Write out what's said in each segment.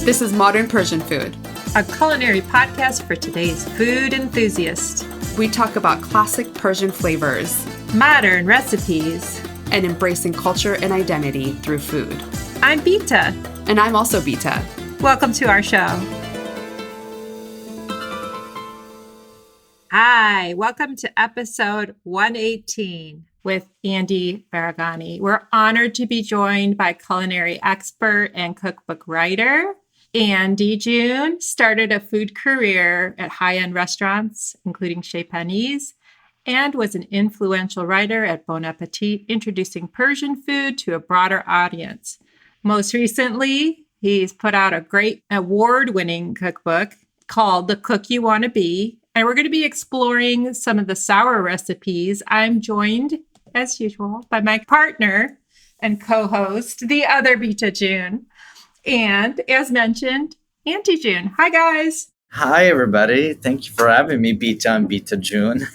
This is Modern Persian Food, a culinary podcast for today's food enthusiast. We talk about classic Persian flavors, modern recipes, and embracing culture and identity through food. I'm Bita. And I'm also Bita. Welcome to our show. Hi, welcome to episode 118 with Andy Baraghani. We're honored to be joined by culinary expert and cookbook writer. Andy June started a food career at high-end restaurants, including Chez Panisse, and was an influential writer at Bon Appetit, introducing Persian food to a broader audience. Most recently, he's put out a great award-winning cookbook called The Cook You Want to Be, and we're going to be exploring some of the sour recipes. I'm joined, as usual, by my partner and co-host, the other Beata June. And as mentioned, Auntie June. Hi, guys. Hi, everybody. Thank you for having me, Beata and Bita June.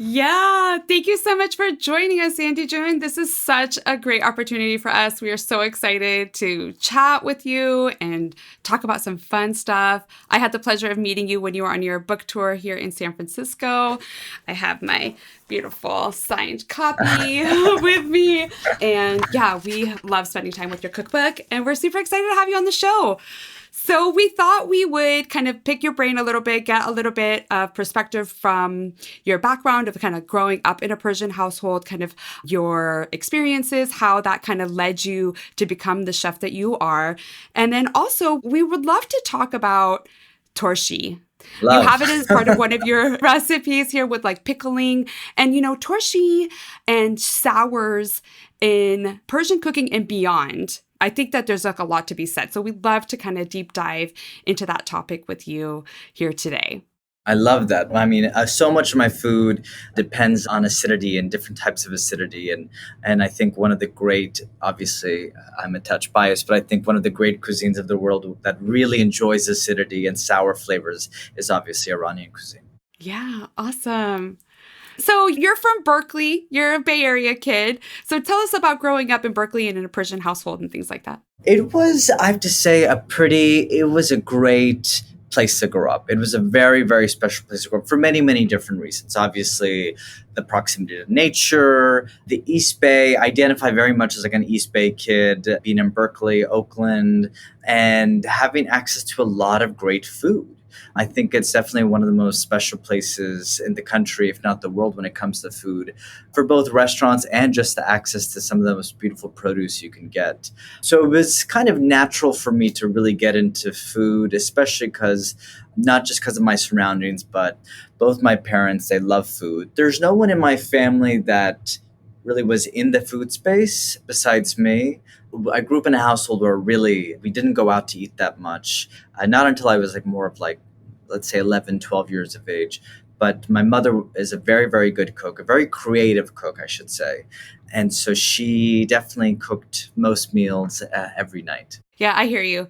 Yeah, thank you so much for joining us, Auntie June. This is such a great opportunity for us. We are so excited to chat with you and talk about some fun stuff. I had the pleasure of meeting you when you were on your book tour here in San Francisco. I have my beautiful signed copy with me. And yeah, we love spending time with your cookbook, and we're super excited to have you on the show. So we thought we would kind of pick your brain a little bit, get a little bit of perspective from your background of kind of growing up in a Persian household, kind of your experiences, how that kind of led you to become the chef that you are. And then also, we would love to talk about Torshi. Love. You have it as part of one of your recipes here with like pickling. And, you know, Torshi and sours in Persian cooking and beyond. I think that there's like a lot to be said. So we'd love to kind of deep dive into that topic with you here today. I love that. I mean, so much of my food depends on acidity and different types of acidity. And I think one of the great, obviously, I'm a touch biased, but I think one of the great cuisines of the world that really enjoys acidity and sour flavors is obviously Iranian cuisine. Yeah, awesome. So you're from Berkeley. You're a Bay Area kid. So tell us about growing up in Berkeley and in a Persian household and things like that. It was, I have to say, it was a great place to grow up. It was a very, very special place to grow up for many, many different reasons. Obviously, the proximity to nature, the East Bay. I identify very much as like an East Bay kid, being in Berkeley, Oakland, and having access to a lot of great food. I think it's definitely one of the most special places in the country, if not the world, when it comes to food, for both restaurants and just the access to some of the most beautiful produce you can get. So it was kind of natural for me to really get into food, especially not just because of my surroundings, but both my parents, they love food. There's no one in my family that really was in the food space besides me. I grew up in a household where really we didn't go out to eat that much, not until I was more of let's say 11, 12 years of age. But my mother is a very, very good cook, a very creative cook, I should say. And so she definitely cooked most meals every night. Yeah, I hear you.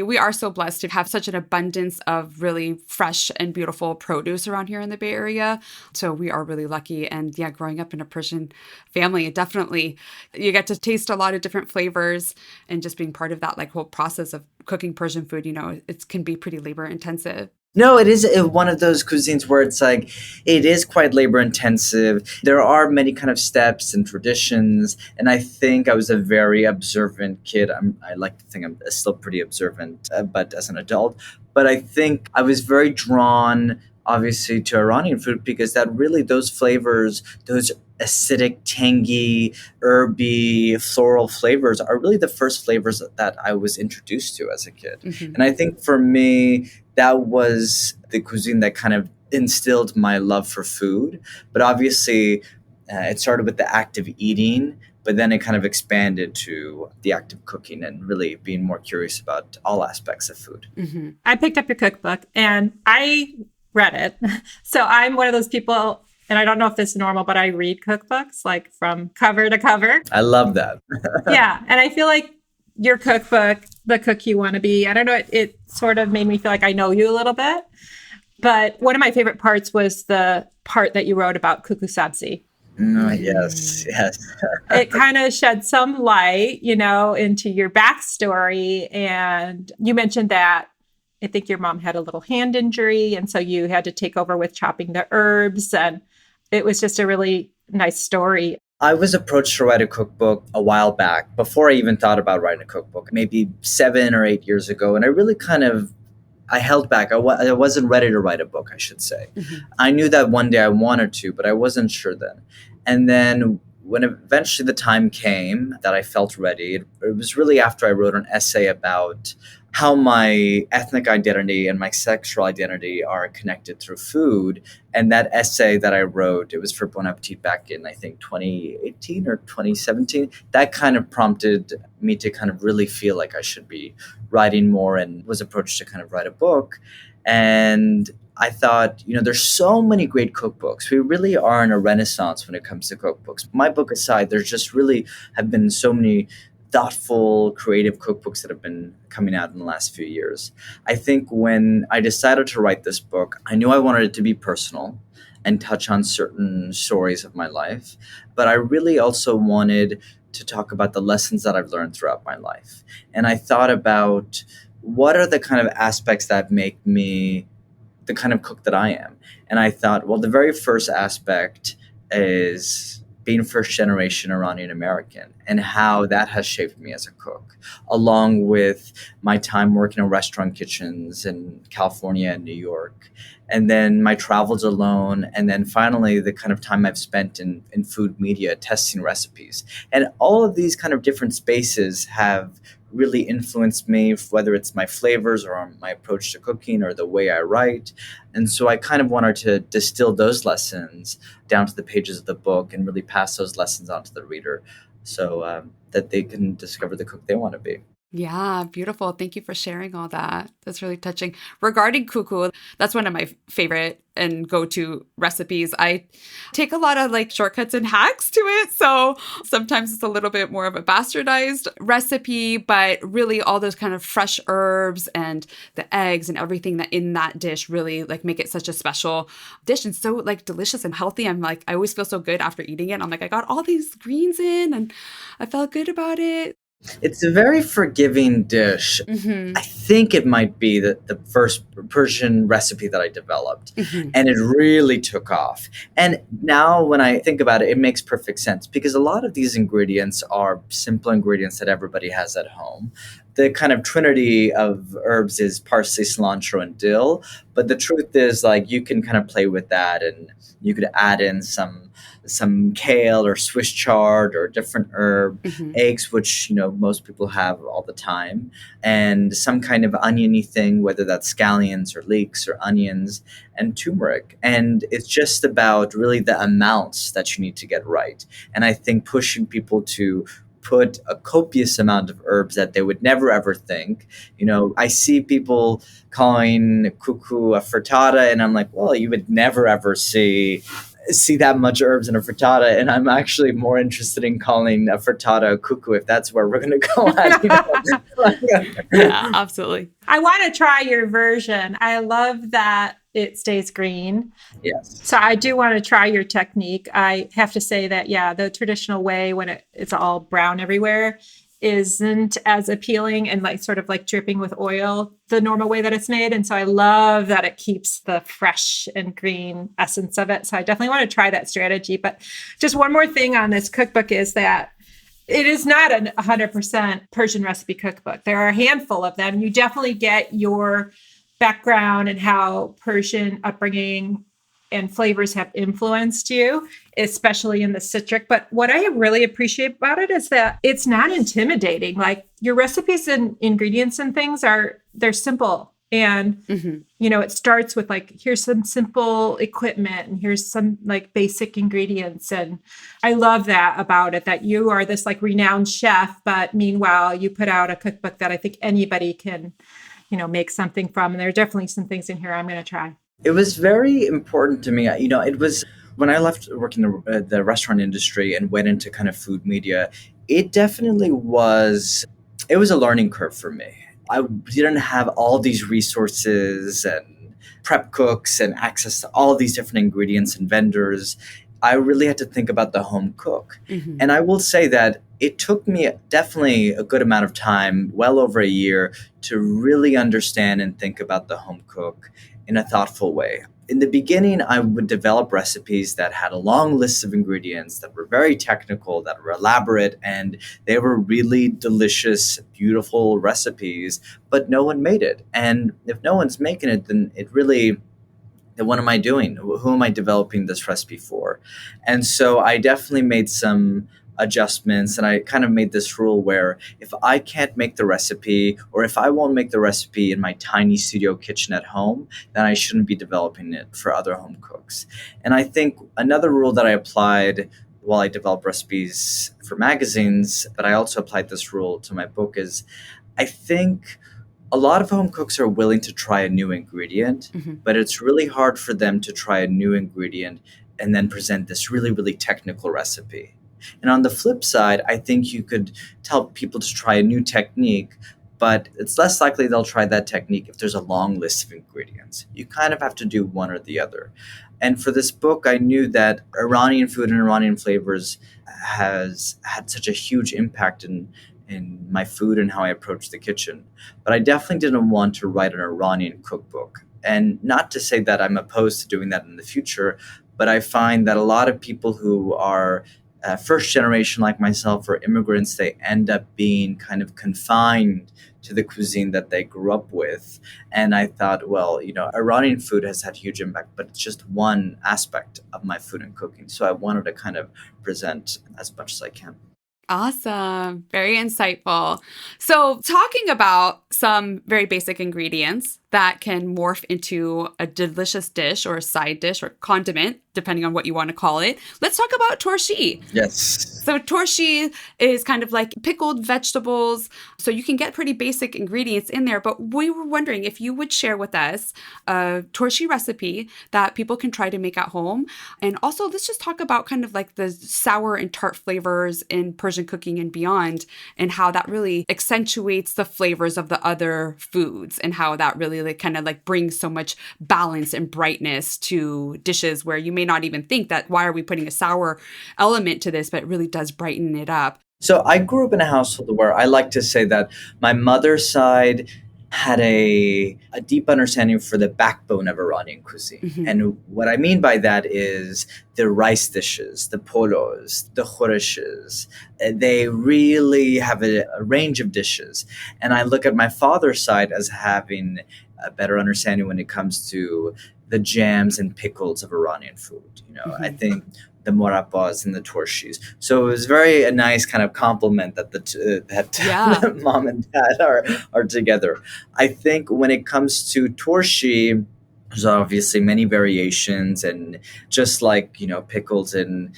We are so blessed to have such an abundance of really fresh and beautiful produce around here in the Bay Area. So we are really lucky. And yeah, growing up in a Persian family, definitely you get to taste a lot of different flavors, and just being part of that whole process of cooking Persian food, it can be pretty labor intensive. No, it is one of those cuisines where it's it is quite labor intensive. There are many kind of steps and traditions. And I think I was a very observant kid. I like to think I'm still pretty observant, but as an adult. But I think I was very drawn, obviously, to Iranian food because those flavors, those acidic, tangy, herby, floral flavors are really the first flavors that I was introduced to as a kid. Mm-hmm. And I think for me, that was the cuisine that kind of instilled my love for food. But obviously, it started with the act of eating, but then it kind of expanded to the act of cooking and really being more curious about all aspects of food. Mm-hmm. I picked up your cookbook and I read it. So I'm one of those people, and I don't know if this is normal, but I read cookbooks from cover to cover. I love that. Yeah. And I feel like your cookbook, The Cook You Want to Be, I don't know, it sort of made me feel like I know you a little bit. But one of my favorite parts was the part that you wrote about kuku sabzi. Yes, yes. It kind of shed some light, into your backstory. And you mentioned that I think your mom had a little hand injury. And so you had to take over with chopping the herbs. And it was just a really nice story. I was approached to write a cookbook a while back before I even thought about writing a cookbook, maybe 7 or 8 years ago. And I really I held back. I wasn't ready to write a book, I should say. I knew that one day I wanted to, but I wasn't sure then. And then when eventually the time came that I felt ready, it was really after I wrote an essay about how my ethnic identity and my sexual identity are connected through food. And that essay that I wrote, it was for Bon Appetit back in, I think, 2018 or 2017. That kind of prompted me to kind of really feel like I should be writing more, and was approached to kind of write a book. And I thought, there's so many great cookbooks. We really are in a renaissance when it comes to cookbooks. My book aside, there's just really have been so many thoughtful, creative cookbooks that have been coming out in the last few years. I think when I decided to write this book, I knew I wanted it to be personal and touch on certain stories of my life. But I really also wanted to talk about the lessons that I've learned throughout my life. And I thought about what are the kind of aspects that make me the kind of cook that I am. And I thought, well, the very first aspect is being first generation Iranian American and how that has shaped me as a cook, along with my time working in restaurant kitchens in California and New York, and then my travels alone, and then finally the kind of time I've spent in food media testing recipes. And all of these kind of different spaces have really influenced me, whether it's my flavors or my approach to cooking or the way I write. And so I kind of wanted to distill those lessons down to the pages of the book and really pass those lessons on to the reader so that they can discover the cook they want to be. Yeah, beautiful. Thank you for sharing all that. That's really touching. Regarding kuku, that's one of my favorite and go-to recipes. I take a lot of shortcuts and hacks to it. So sometimes it's a little bit more of a bastardized recipe, but really all those kind of fresh herbs and the eggs and everything that in that dish really make it such a special dish and so delicious and healthy. I always feel so good after eating it. I'm I got all these greens in and I felt good about it. It's a very forgiving dish. I think it might be the first Persian recipe that I developed, and it really took off. And now when I think about it, it makes perfect sense because a lot of these ingredients are simple ingredients that everybody has at home. The kind of trinity of herbs is parsley, cilantro, and dill. But the truth is, you can kind of play with that, and you could add in some kale or Swiss chard or different herb, eggs, which most people have all the time, and some kind of oniony thing, whether that's scallions or leeks or onions, and turmeric. And it's just about really the amounts that you need to get right. And I think pushing people to put a copious amount of herbs that they would never ever think. I see people calling kuku a frittata, and I'm like, well, you would never ever see that much herbs in a frittata, and I'm actually more interested in calling a frittata a kuku if that's where we're going to go at. Yeah, absolutely. I want to try your version. I love that it stays green. Yes. So I do want to try your technique. I have to say that, the traditional way when it's all brown everywhere isn't as appealing and sort of dripping with oil the normal way that it's made. And so I love that it keeps the fresh and green essence of it. So I definitely want to try that strategy. But just one more thing on this cookbook is that it is not a 100% Persian recipe cookbook. There are a handful of them. You definitely get your background and how Persian upbringing and flavors have influenced you, especially in the citric. But what I really appreciate about it is that it's not intimidating. Your recipes and ingredients and things they're simple. And, it starts with here's some simple equipment and here's some basic ingredients. And I love that about it, that you are this renowned chef, but meanwhile, you put out a cookbook that I think anybody can, make something from. And there are definitely some things in here I'm going to try. It was very important to me. It was when I left working in the restaurant industry and went into kind of food media, it definitely was a learning curve for me. I didn't have all these resources and prep cooks and access to all these different ingredients and vendors. I really had to think about the home cook. Mhm. And I will say that it took me definitely a good amount of time, well over a year, to really understand and think about the home cook in a thoughtful way. In the beginning, I would develop recipes that had a long list of ingredients that were very technical, that were elaborate, and they were really delicious, beautiful recipes, but no one made it. And if no one's making it, then what am I doing? Who am I developing this recipe for? And so I definitely made some adjustments, and I kind of made this rule where if I can't make the recipe, or if I won't make the recipe in my tiny studio kitchen at home, then I shouldn't be developing it for other home cooks. And I think another rule that I applied while I developed recipes for magazines, but I also applied this rule to my book, is I think a lot of home cooks are willing to try a new ingredient, Mhm. but it's really hard for them to try a new ingredient and then present this really, really technical recipe. And on the flip side, I think you could tell people to try a new technique, but it's less likely they'll try that technique if there's a long list of ingredients. You kind of have to do one or the other. And for this book, I knew that Iranian food and Iranian flavors has had such a huge impact in my food and how I approach the kitchen. But I definitely didn't want to write an Iranian cookbook. And not to say that I'm opposed to doing that in the future, but I find that a lot of people who are first generation like myself or immigrants, they end up being kind of confined to the cuisine that they grew up with. And I thought, well, Iranian food has had huge impact, but it's just one aspect of my food and cooking. So I wanted to kind of present as much as I can. Awesome. Very insightful. So, talking about some very basic ingredients that can morph into a delicious dish or a side dish or condiment, depending on what you want to call it, let's talk about torshi. Yes. So torshi is kind of like pickled vegetables. So you can get pretty basic ingredients in there. But we were wondering if you would share with us a torshi recipe that people can try to make at home. And also, let's just talk about kind of like the sour and tart flavors in Persian cooking and beyond, and how that really accentuates the flavors of the other foods, and how that really like kind of like brings so much balance and brightness to dishes where you may not even think that why are we putting a sour element to this, but it really does brighten it up. So I grew up in a household where I like to say that my mother's side had a deep understanding for the backbone of Iranian cuisine. Mhm. And what I mean by that is the rice dishes, the polos, the khoreshes. They really have a range of dishes. And I look at my father's side as having a better understanding when it comes to the jams and pickles of Iranian food. I Mhm. think the morabbas and the torshis. So it was very a nice kind of compliment that Yeah. that mom and dad are together. I think when it comes to torshi, there's obviously many variations, and just like pickles in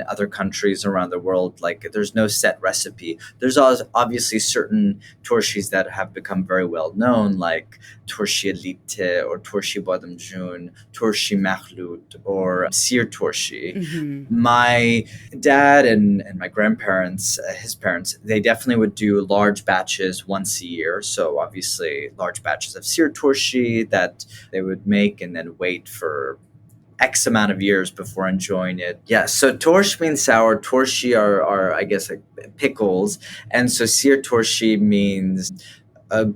other countries around the world, like there's no set recipe. There's obviously certain torshis that have become very well known, like torshi elite or torshi badamjun, torshi makhlut, or sear torshi. Mhm. My dad and my grandparents, his parents, they definitely would do large batches once a year. So obviously large batches of sear torshi that they would make and then wait for X amount of years before enjoying it. Yeah, so torsh means sour. Torshi are I guess, like pickles. And so sear torshi means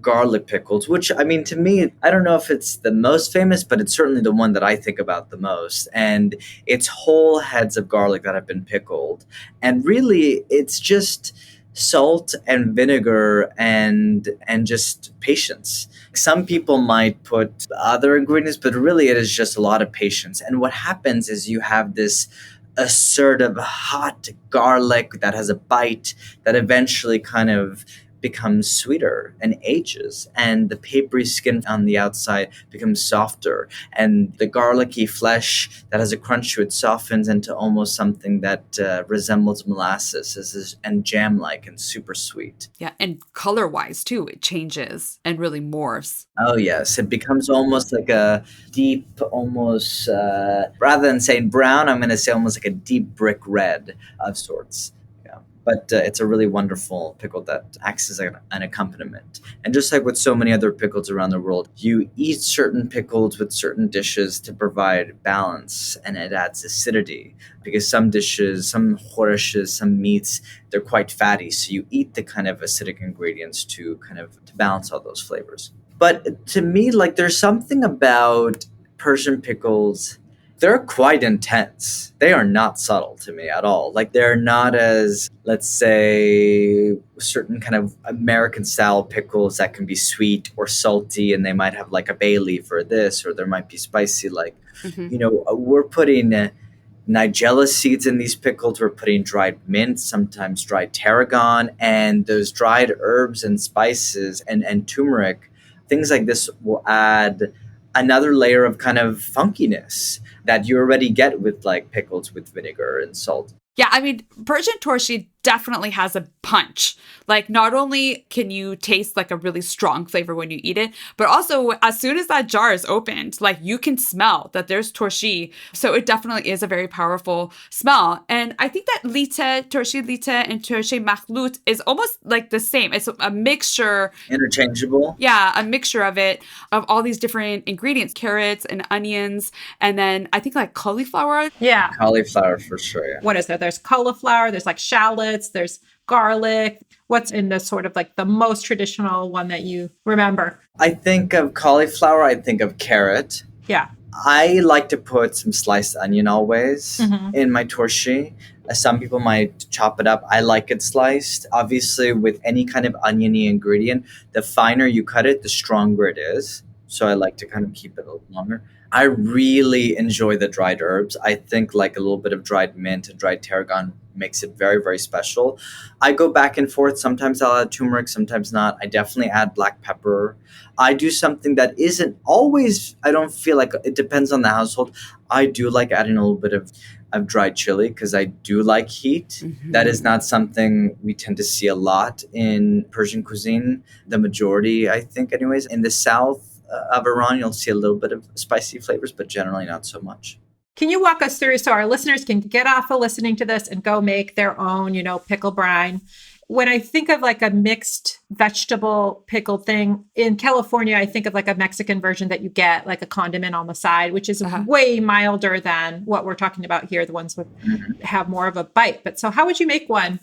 garlic pickles, which I mean, to me, I don't know if it's the most famous, but it's certainly the one that I think about the most. And it's whole heads of garlic that have been pickled. And really, it's just salt and vinegar and just patience. Some people might put other ingredients, but really it is just a lot of patience. And what happens is you have this assertive hot garlic that has a bite that eventually kind of becomes sweeter and ages, and the papery skin on the outside becomes softer, and the garlicky flesh that has a crunch to it softens into almost something that resembles molasses and jam-like and super sweet. Yeah. And color wise, too, it changes and really morphs. Oh yes, it becomes almost like a deep, almost rather than saying brown, I'm going to say almost like a deep brick red of sorts. Yeah, but it's a really wonderful pickle that acts as an accompaniment. And just like with so many other pickles around the world, you eat certain pickles with certain dishes to provide balance, and it adds acidity because some dishes, some khoreshes, some meats, they're quite fatty. So you eat the kind of acidic ingredients to kind of to balance all those flavors. But to me, like there's something about Persian pickles, they're quite intense. They are not subtle to me at all. Like they're not as, let's say, certain kind of American style pickles that can be sweet or salty, and they might have like a bay leaf or this, or there might be spicy. Like, Mhm. we're putting Nigella seeds in these pickles. We're putting dried mint, sometimes dried tarragon, and those dried herbs and spices and turmeric. Things like this will add another layer of kind of funkiness that you already get with like pickles with vinegar and salt. Yeah, I mean, Persian Torshi definitely has a punch. Like, not only can you taste like a really strong flavor when you eat it, but also as soon as that jar is opened, like you can smell that there's Torshi. So it definitely is a very powerful smell. And I think that Torshi Lite and Torshi Makhlut is almost like the same. It's a mixture. Interchangeable. Yeah, a mixture of it, of all these different ingredients, carrots and onions, and then I think like cauliflower. Yeah. Cauliflower for sure. Yeah. What is there? There's cauliflower, there's like shallots, there's garlic. What's in the sort of like the most traditional one that you remember? I think of cauliflower, I think of carrot. Yeah. I like to put some sliced onion always Mhm. in my torshi. Some people might chop it up. I like it sliced. Obviously, with any kind of oniony ingredient, the finer you cut it, the stronger it is. So I like to kind of keep it a little longer. I really enjoy the dried herbs. I think like a little bit of dried mint and dried tarragon makes it very, very special. I go back and forth. Sometimes I'll add turmeric, sometimes not. I definitely add black pepper. I do something that isn't always, I don't feel like it depends on the household. I do like adding a little bit of dried chili because I do like heat. Mhm. That is not something we tend to see a lot in Persian cuisine. The majority, I think, anyways. In the south of Iran, you'll see a little bit of spicy flavors, but generally not so much. Can you walk us through so our listeners can get off of listening to this and go make their own, pickle brine? When I think of like a mixed vegetable pickle thing in California, I think of like a Mexican version that you get like a condiment on the side, which is way milder than what we're talking about here. The ones with have more of a bite. But so how would you make one,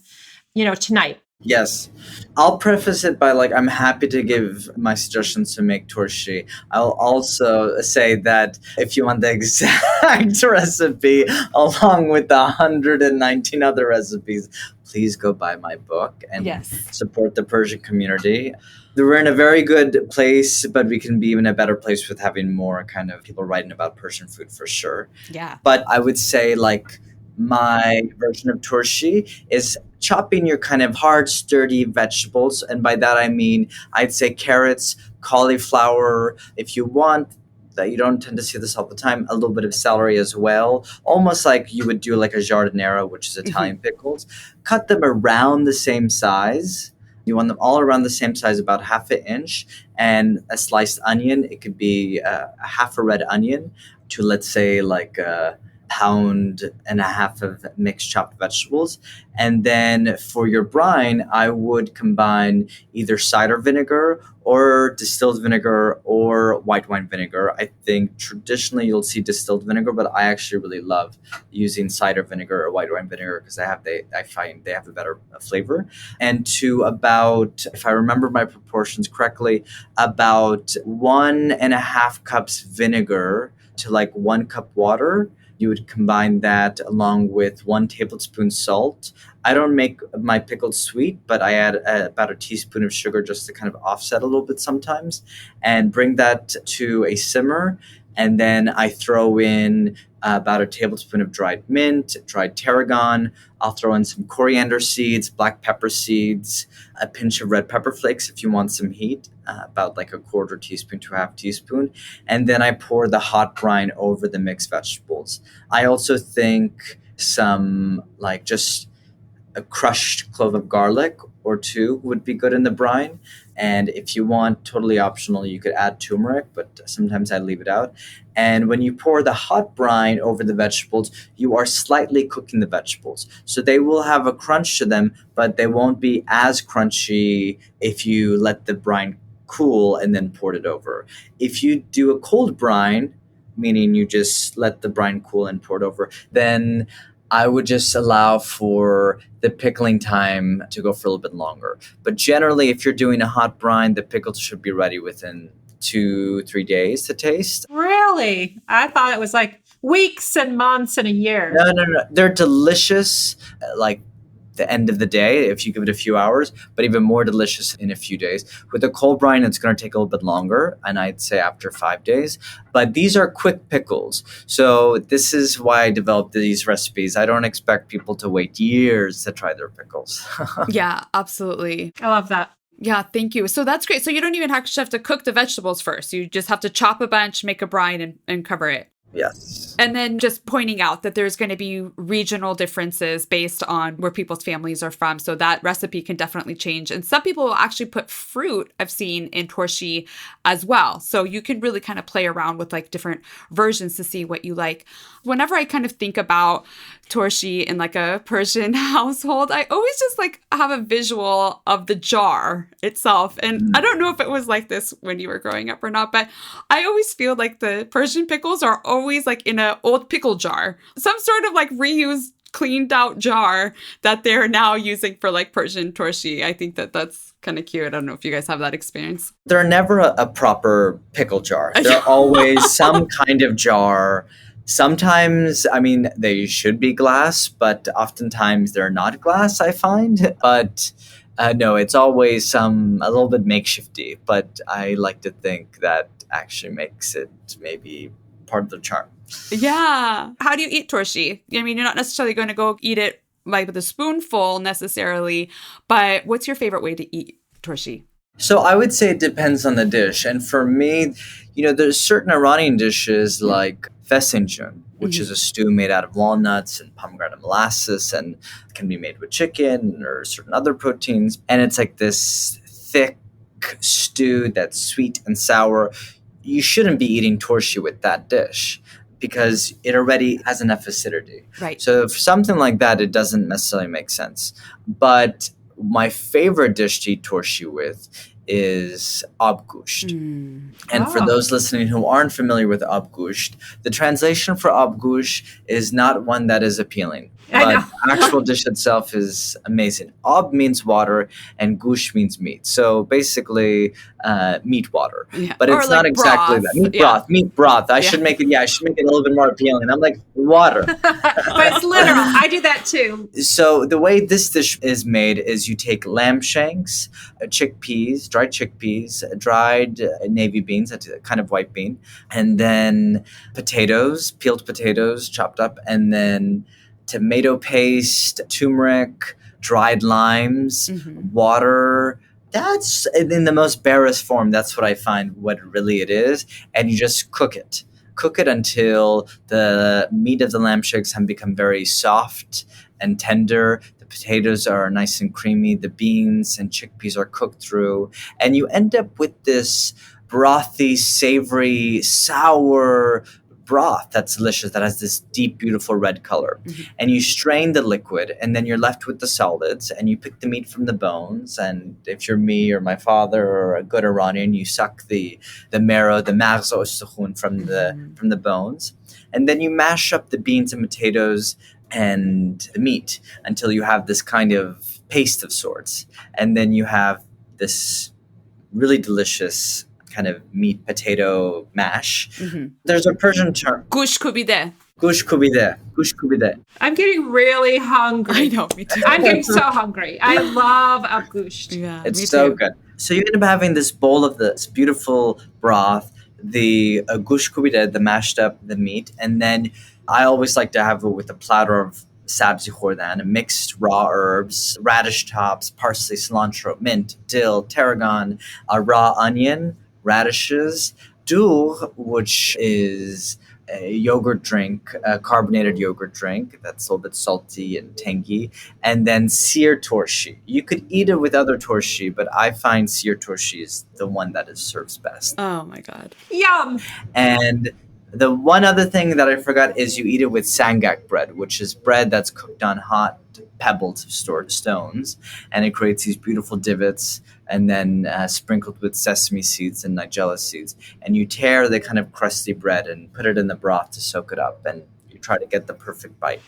tonight? Yes. I'll preface it by like, I'm happy to give my suggestions to make torshi. I'll also say that if you want the exact recipe along with the 119 other recipes, please go buy my book and support the Persian community. We're in a very good place, but we can be in a better place with having more kind of people writing about Persian food for sure. Yeah. But I would say like my version of torshi is chopping your kind of hard, sturdy vegetables. And by that, I mean, I'd say carrots, cauliflower. If you want, that you don't tend to see this all the time, a little bit of celery as well. Almost like you would do like a giardiniera, which is Italian pickles. Cut them around the same size. You want them all around the same size, about half an inch. And a sliced onion, it could be a half a red onion to, let's say, like a pound and a half of mixed chopped vegetables. And then for your brine, I would combine either cider vinegar or distilled vinegar or white wine vinegar. I think traditionally you'll see distilled vinegar, but I actually really love using cider vinegar or white wine vinegar because I find they have a better flavor. And to about, if I remember my proportions correctly, about 1.5 cups vinegar to like 1 cup water. You would combine that along with 1 tablespoon salt. I don't make my pickles sweet, but I add about a teaspoon of sugar just to kind of offset a little bit sometimes, and bring that to a simmer. And then I throw in about a tablespoon of dried mint, dried tarragon. I'll throw in some coriander seeds, black pepper seeds, a pinch of red pepper flakes if you want some heat, about like a quarter teaspoon to a half teaspoon. And then I pour the hot brine over the mixed vegetables. I also think some like just a crushed clove of garlic or two would be good in the brine. And if you want, totally optional, you could add turmeric, but sometimes I leave it out. And when you pour the hot brine over the vegetables, you are slightly cooking the vegetables. So they will have a crunch to them, but they won't be as crunchy if you let the brine cool and then poured it over. If you do a cold brine, meaning you just let the brine cool and pour it over, then I would just allow for the pickling time to go for a little bit longer. But generally, if you're doing a hot brine, the pickles should be ready within 2-3 days to taste. Really? I thought it was like weeks and months and a year. No. They're delicious, like the end of the day, if you give it a few hours, but even more delicious in a few days. With a cold brine, it's going to take a little bit longer, and I'd say after 5 days. But these are quick pickles. So this is why I developed these recipes. I don't expect people to wait years to try their pickles. Yeah, absolutely. I love that. Yeah, thank you. So that's great. So you don't even actually have to cook the vegetables first. You just have to chop a bunch, make a brine, and cover it. Yes. And then just pointing out that there's going to be regional differences based on where people's families are from. So that recipe can definitely change. And some people will actually put fruit, I've seen, in torshi as well. So you can really kind of play around with like different versions to see what you like. Whenever I kind of think about torshi in like a Persian household, I always just like have a visual of the jar itself. And I don't know if it was like this when you were growing up or not, but I always feel like the Persian pickles are always like in an old pickle jar, some sort of like reused, cleaned out jar that they're now using for like Persian torshi. I think that that's kind of cute. I don't know if you guys have that experience. They're never a proper pickle jar. They're always some kind of jar. Sometimes, I mean, they should be glass, but oftentimes they're not glass, I find. But no, it's always a little bit makeshifty. But I like to think that actually makes it maybe part of the charm. Yeah. How do you eat torshi? I mean, you're not necessarily going to go eat it like with a spoonful necessarily, but what's your favorite way to eat torshi? So I would say it depends on the dish. And for me, there's certain Iranian dishes like fesenjun, which is a stew made out of walnuts and pomegranate molasses and can be made with chicken or certain other proteins. And it's like this thick stew that's sweet and sour. You shouldn't be eating torshi with that dish because it already has enough acidity. Right. So for something like that, it doesn't necessarily make sense. But my favorite dish to eat torshi with is abgusht. And for those listening who aren't familiar with abgusht, the translation for abgusht is not one that is appealing. But the actual dish itself is amazing. Ab means water and gush means meat. So basically meat water. Yeah. But it's not like exactly that. Meat broth. I should make it a little bit more appealing. I'm like, water. But it's literal. I do that too. So the way this dish is made is you take lamb shanks, chickpeas, dried chickpeas, dried navy beans, that's a kind of white bean, and then potatoes, peeled potatoes chopped up, and then tomato paste, turmeric, dried limes, water. That's in the most barest form. That's what I find what really it is. And you just cook it. Cook it until the meat of the lamb shanks have become very soft and tender. The potatoes are nice and creamy. The beans and chickpeas are cooked through. And you end up with this brothy, savory, sour broth that's delicious, that has this deep, beautiful red color. And you strain the liquid, and then you're left with the solids, and you pick the meat from the bones. And if you're me or my father or a good Iranian, you suck the marrow, the maghz al-sukhun from the bones. And then you mash up the beans and potatoes and the meat until you have this kind of paste of sorts. And then you have this really delicious kind of meat potato mash. There's a Persian term. Gush kubide. Gush kubide. Gush kubide. I'm getting really hungry. I know, me too. I'm getting so hungry. I love abgusht. Yeah, it's so good. So you end up having this bowl of this beautiful broth, the gush kubide, the mashed up the meat, and then I always like to have it with a platter of sabzi khordan, mixed raw herbs, radish tops, parsley, cilantro, mint, dill, tarragon, a raw onion, radishes, dour, which is a yogurt drink, a carbonated yogurt drink that's a little bit salty and tangy, and then seared torshi. You could eat it with other torshi, but I find seared torshi is the one that is serves best. Oh my God. Yum. And the one other thing that I forgot is you eat it with sangak bread, which is bread that's cooked on hot pebbles of stored stones, and it creates these beautiful divots, and then sprinkled with sesame seeds and nigella seeds. And you tear the kind of crusty bread and put it in the broth to soak it up, and you try to get the perfect bite.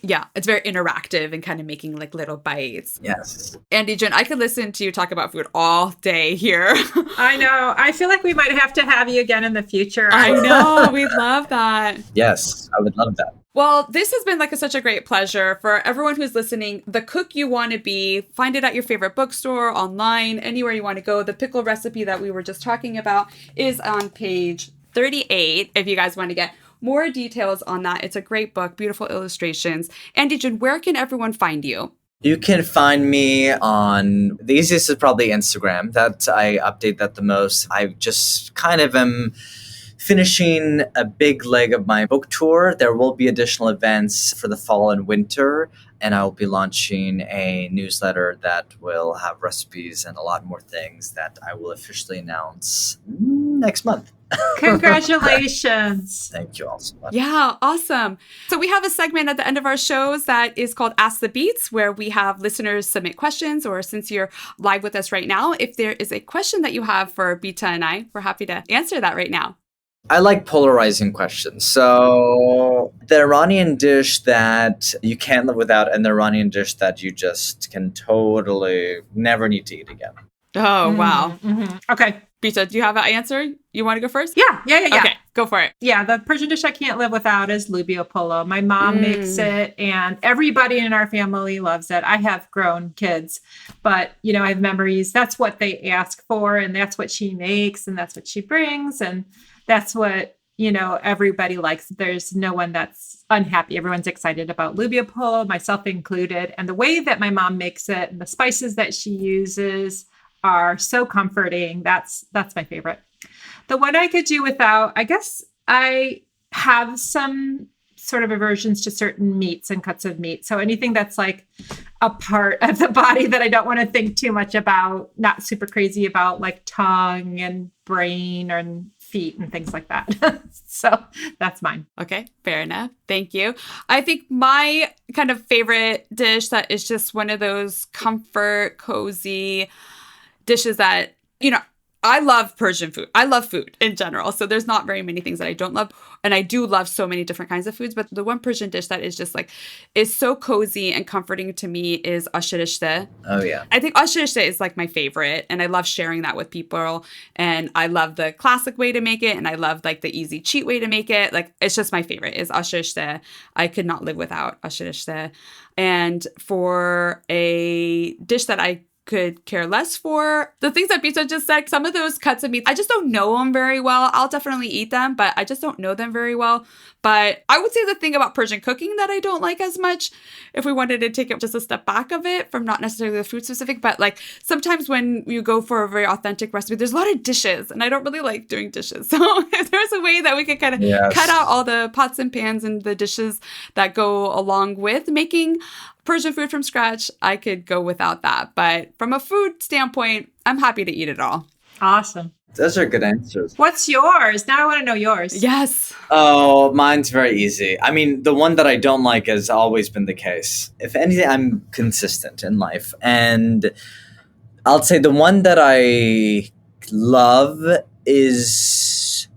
Yeah, it's very interactive and kind of making like little bites. Yes. Andy, Jen, I could listen to you talk about food all day here. I know. I feel like we might have to have you again in the future. I know. We'd love that. Yes, I would love that. Well, this has been like such a great pleasure for everyone who's listening. The cook you want to be, find it at your favorite bookstore, online, anywhere you want to go. The pickle recipe that we were just talking about is on page 38. If you guys want to get more details on that, it's a great book, beautiful illustrations. Andy, Jen, where can everyone find you? You can find me on, the easiest is probably Instagram. That I update that the most. I just kind of am finishing a big leg of my book tour. There will be additional events for the fall and winter, and I will be launching a newsletter that will have recipes and a lot more things that I will officially announce next month. Congratulations. Thank you all so much. Yeah, awesome. So we have a segment at the end of our shows that is called Ask the Beats, where we have listeners submit questions, or since you're live with us right now, if there is a question that you have for Bita and I, we're happy to answer that right now. I like polarizing questions. So the Iranian dish that you can't live without, and the Iranian dish that you just can totally never need to eat again. Oh, wow. Mm-hmm. Okay. Bita, do you have an answer? You want to go first? Yeah. Okay, go for it. Yeah, the Persian dish I can't live without is lubia polo. My mom makes it, and everybody in our family loves it. I have grown kids, but, you know, I have memories. That's what they ask for, and that's what she makes, and that's what she brings, and that's what, you know, everybody likes. There's no one that's unhappy. Everyone's excited about lubia polo, myself included. And the way that my mom makes it and the spices that she uses are so comforting. That's my favorite. The one I could do without, I guess I have some sort of aversions to certain meats and cuts of meat. So anything that's like a part of the body that I don't want to think too much about, not super crazy about, like tongue and brain and feet and things like that. So that's mine. Okay, fair enough. Thank you. I think my kind of favorite dish that is just one of those comfort, cozy dishes that, you know, I love Persian food. I love food in general. So there's not very many things that I don't love. And I do love so many different kinds of foods. But the one Persian dish that is just like, is so cozy and comforting to me is ash rishte. Oh, yeah. I think ash rishte is like my favorite. And I love sharing that with people. And I love the classic way to make it. And I love like the easy cheat way to make it. Like, it's just my favorite is ash rishte. I could not live without ash rishte. And for a dish that I could care less for, the things that Bita just said, some of those cuts of meat, I just don't know them very well. I'll definitely eat them, but I just don't know them very well. But I would say the thing about Persian cooking that I don't like as much, if we wanted to take it just a step back of it from not necessarily the food specific, but like sometimes when you go for a very authentic recipe, there's a lot of dishes and I don't really like doing dishes. So if there's a way that we could kind of cut out all the pots and pans and the dishes that go along with making Persian food from scratch, I could go without that. But from a food standpoint, I'm happy to eat it all. Awesome. Those are good answers. What's yours? Now I want to know yours. Yes. Oh, mine's very easy. I mean, the one that I don't like has always been the case. If anything, I'm consistent in life. And I'll say the one that I love is,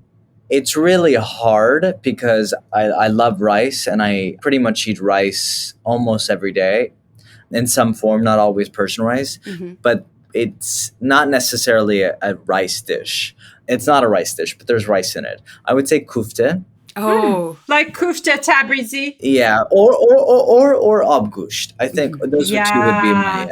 it's really hard because I love rice and I pretty much eat rice almost every day in some form, not always Persian rice, but it's not necessarily a rice dish. It's not a rice dish, but there's rice in it. I would say kufte. Oh, like kufte tabrizi. Yeah, or abgusht. I think those two would be my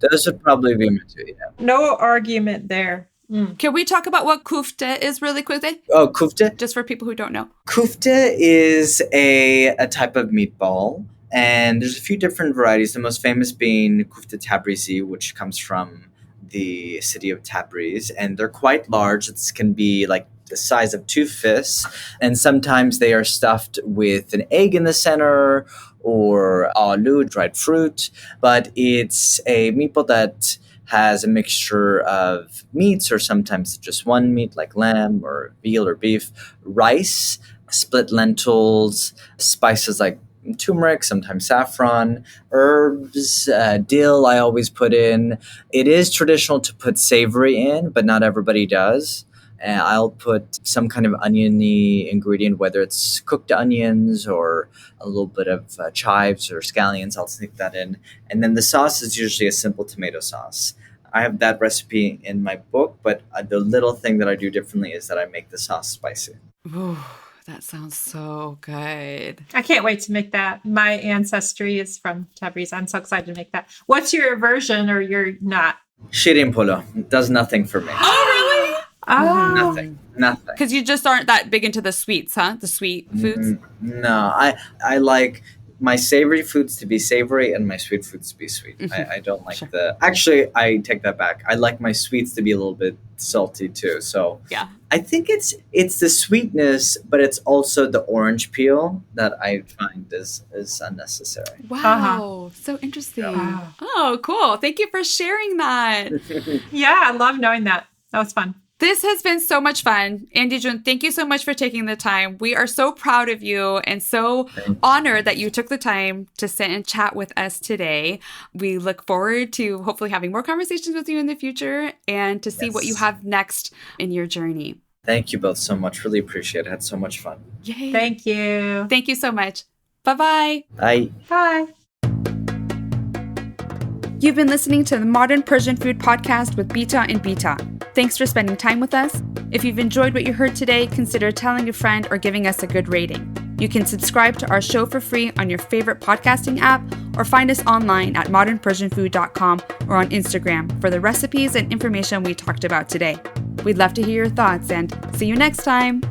those would probably be my two. Yeah. No argument there. Can we talk about what kufte is really quickly? Oh, kufte? Just for people who don't know. Kufte is a type of meatball. And there's a few different varieties, the most famous being kufte tabrizi, which comes from the city of Tabriz. And they're quite large. It can be like the size of two fists. And sometimes they are stuffed with an egg in the center or aloo, dried fruit. But it's a meatball that has a mixture of meats, or sometimes just one meat like lamb or veal or beef, rice, split lentils, spices like turmeric, sometimes saffron, herbs, dill I always put in. It is traditional to put savory in, but not everybody does. And I'll put some kind of oniony ingredient, whether it's cooked onions or a little bit of chives or scallions. I'll sneak that in. And then the sauce is usually a simple tomato sauce. I have that recipe in my book, but the little thing that I do differently is that I make the sauce spicy. Ooh, that sounds so good. I can't wait to make that. My ancestry is from Tabriz. I'm so excited to make that. What's your version, or you're not? Shirin polo does nothing for me. Oh, really? Oh. Nothing. Because you just aren't that big into the sweets, huh? The sweet foods? No, I like my savory foods to be savory and my sweet foods to be sweet. Mhm. I don't like Sure. Actually, I take that back. I like my sweets to be a little bit salty too. So Yeah. I think it's the sweetness, but it's also the orange peel that I find is unnecessary. Wow. So interesting. Yeah. Oh, cool. Thank you for sharing that. Yeah, I love knowing that. That was fun. This has been so much fun. Andy Jun, thank you so much for taking the time. We are so proud of you and so honored that you took the time to sit and chat with us today. We look forward to hopefully having more conversations with you in the future and to see what you Yes. have next in your journey. Thank you both so much. Really appreciate it. I had so much fun. Yay. Thank you. Thank you so much. Bye-bye. Bye. Bye. You've been listening to the Modern Persian Food Podcast with Beata and Bita. Thanks for spending time with us. If you've enjoyed what you heard today, consider telling a friend or giving us a good rating. You can subscribe to our show for free on your favorite podcasting app or find us online at modernpersianfood.com or on Instagram for the recipes and information we talked about today. We'd love to hear your thoughts and see you next time.